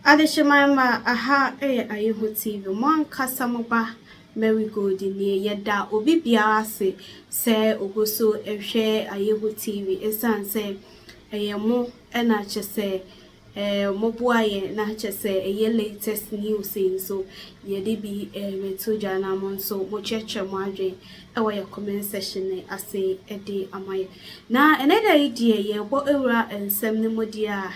Adeshimama aha ayeho TV mon kasamoba Mary Gold ni yeda obi bia ase se ogoso ehwe ayeho TV esanse eyemo na chese mobuaye na chese eye latest news so yede bi meto jana mon so mo cheche mo adwen ewo ye comment section ase ede amaye na eneda idie ye bo ewura ensem ne modia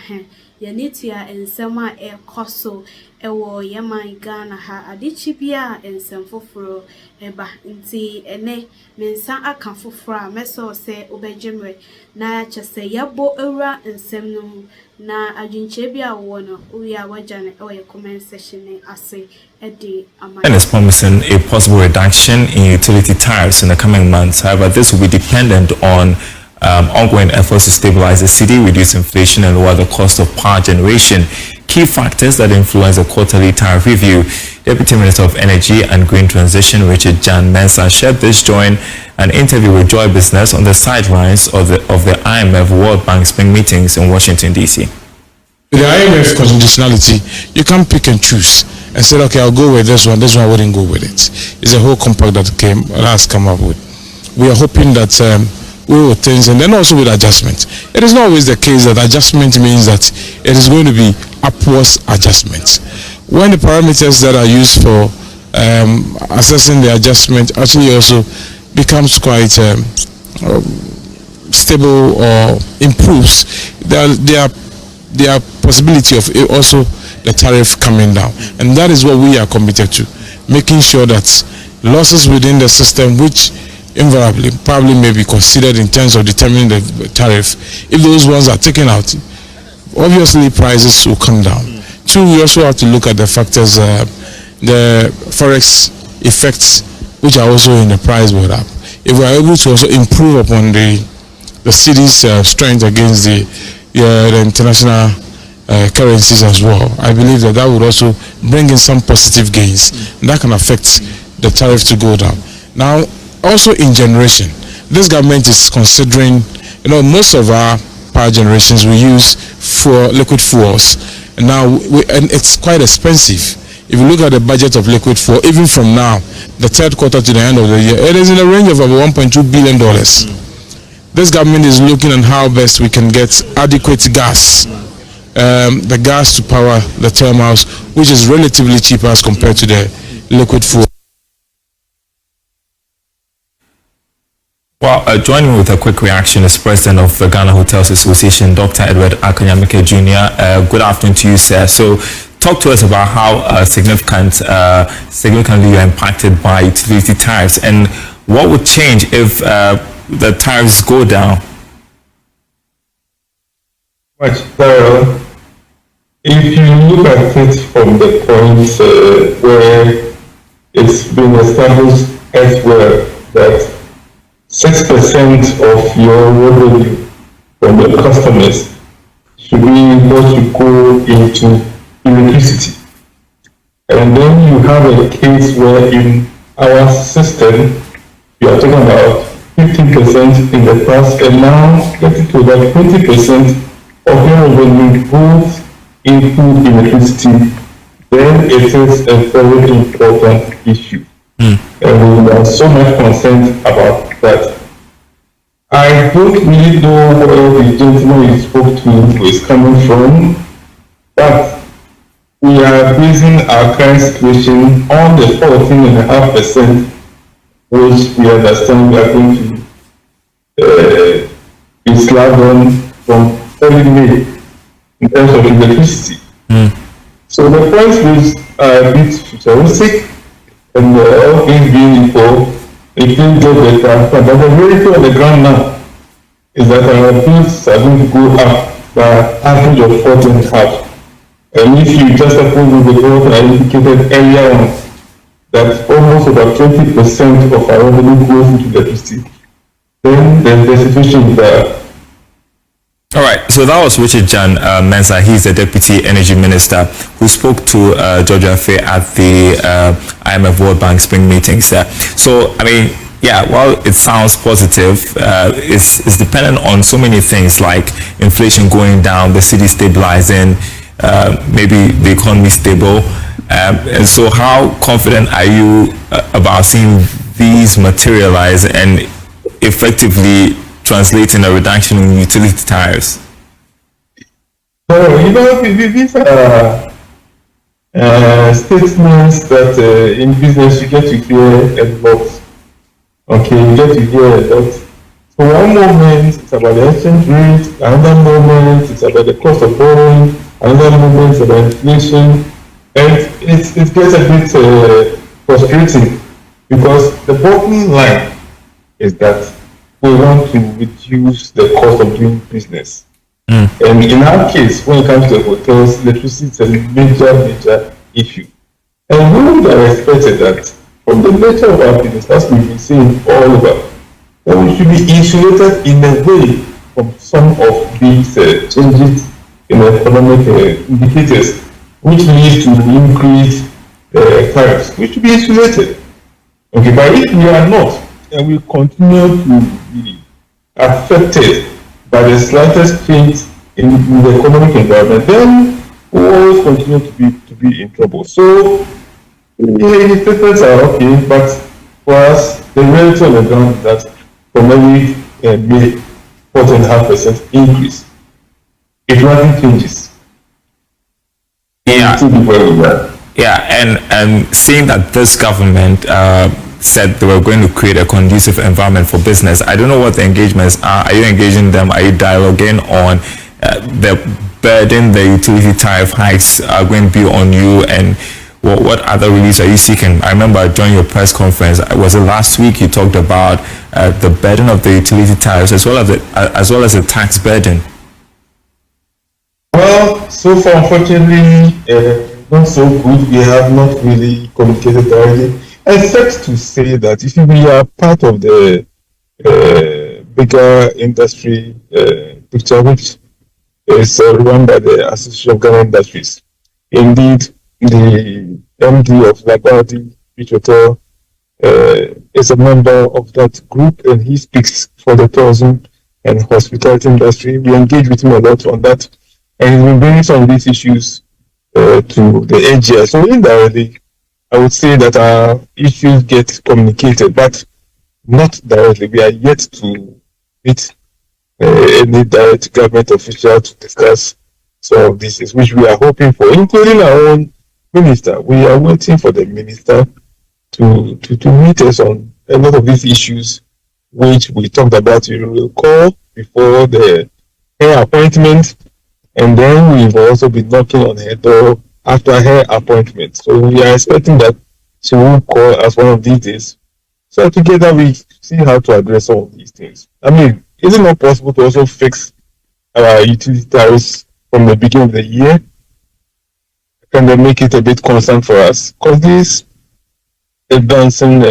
ya netia ensema ekoso ewo yeman Ghana ha adichi bia ensem foforo eba nti ene mensa aka foforo meso se obejemre na chese yabo ewura ensem no na adwinche bia wo no we are wajane ewo ye comment section ase ede amaya and is promising a possible reduction in utility tariffs in the coming months. However, this will be dependent on ongoing efforts to stabilize the city, reduce inflation, and lower the cost of power generation. Key factors that influence the quarterly tariff review. Deputy Minister of Energy and Green Transition, Richard John Mahama, shared this during an interview with Joy Business on the sidelines of the IMF World Bank Spring meetings in Washington, D.C. With the IMF conditionality, you can't pick and choose and say, okay, I'll go with this one I wouldn't go with it. It's a whole compact that has come up with. We are hoping that we will things, and then also with adjustment. It is not always the case that adjustment means that it is going to be upwards adjustment. When the parameters that are used for assessing the adjustment actually also becomes quite stable or improves, there are possibility of also the tariff coming down, and that is what we are committed to, making sure that losses within the system, which invariably probably may be considered in terms of determining the tariff, if those ones are taken out, obviously prices will come down. Two, we also have to look at the factors, the forex effects, which are also in the price build up. If we are able to also improve upon the city's strength against the international currencies as well, I believe that would also bring in some positive gains, and that can affect the tariff to go down. Now, also in generation, this government is considering, most of our power generations we use for liquid fuels, and now and it's quite expensive. If you look at the budget of liquid fuel, even from now, the third quarter to the end of the year, it is in the range of about $1.2 billion. This government is looking at how best we can get adequate gas, the gas to power the thermals, which is relatively cheaper as compared to the liquid fuel. Well, joining me with a quick reaction is President of the Ghana Hotels Association, Dr. Edward Akanyamike Jr. Good afternoon to you, sir. So, talk to us about how significantly you're impacted by utility tariffs, and what would change if the tariffs go down? Much thorough. If you look at it from the point where it's been established elsewhere that 6% of your revenue from the customers should be able to go into electricity. And then you have a case where in our system, you are talking about 15% in the past, and now getting to about 20% of your revenue goes into electricity. Then it is a very important issue. And we are so much concerned about that. I don't really know where the gentleman you spoke to is coming from, but we are basing our current situation on the 14.5%, which we understand we are going to be slapped on from early May in terms of electricity. So the price was a bit futuristic, and all things being equal, it didn't get better. But the reality on the ground now is that our bills are going to go up by average of 14.5. And if you just suppose with the growth I indicated earlier on, that almost about 20% of our revenue goes into electricity, then the situation is there. All right, so that was Richard John Mahama. He's the Deputy Energy Minister who spoke to George Affe at the IMF World Bank Spring meetings. So, I mean, yeah, while it sounds positive, it's dependent on so many things like inflation going down, the city stabilizing, maybe the economy stable. And so how confident are you about seeing these materialize and effectively translating a reduction in utility tariffs? So, these are statements that in business you get to hear a lot. Okay, you get to hear a lot. So one moment it's about the exchange rate, another moment it's about the cost of borrowing, another moment it's about inflation, and it gets a bit frustrating because the bottom line is that we want to reduce the cost of doing business. And in our case, when it comes to hotels, electricity is a major issue. And we would have expected that from the nature of our business, as we've been saying all over, that we should be insulated in a way from some of these changes in economic indicators, which lead to increased tariffs. We should be insulated. Okay, but if we are not, and we continue to be affected by the slightest change in the economic environment, then we always continue to be in trouble. So the statements are okay, but for us, the reality on the ground is that from every May 4.5% increase, if nothing changes, it will be very well. Yeah, and seeing that this government said they were going to create a conducive environment for business, I don't know what the engagements are. Are you engaging them? Are you dialoguing on the burden the utility tariff hikes are going to be on you, and what other reliefs are you seeking? I remember during your press conference, was it last week, you talked about the burden of the utility tariffs as well as the tax burden. Well, so far, unfortunately, not so good. We have not really communicated directly, except to say that if we are part of the bigger industry picture, which is run by the Association of Ghanaian Industries. Indeed, the MD of Labadi Beach Hotel is a member of that group, and he speaks for the tourism and hospitality industry. We engage with him a lot on that, and he's been bringing some of these issues to the AGI. So indirectly, I would say that our issues get communicated, but not directly. We are yet to meet any direct government official to discuss some of these, which we are hoping for, including our own minister. We are waiting for the minister to meet us on a lot of these issues, which we talked about. You will call before the her appointment, and then we've also been knocking on her door after her appointment. So we are expecting that she will call us one of these days. So together we see how to address all of these things. I mean, is it not possible to also fix our utility tariffs from the beginning of the year? Can they make it a bit constant for us? Because this advancing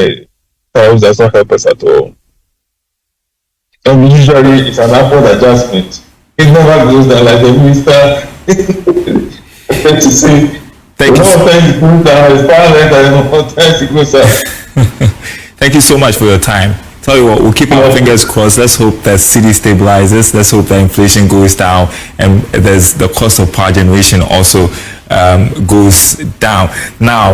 tariffs does not help us at all. And usually it's an upward adjustment. It never goes down like the minister to say. Thank you. Thank you so much for your time. Tell you what, we'll keep our fingers crossed. Let's hope that city stabilizes. Let's hope that inflation goes down, and there's the cost of power generation also goes down. Now,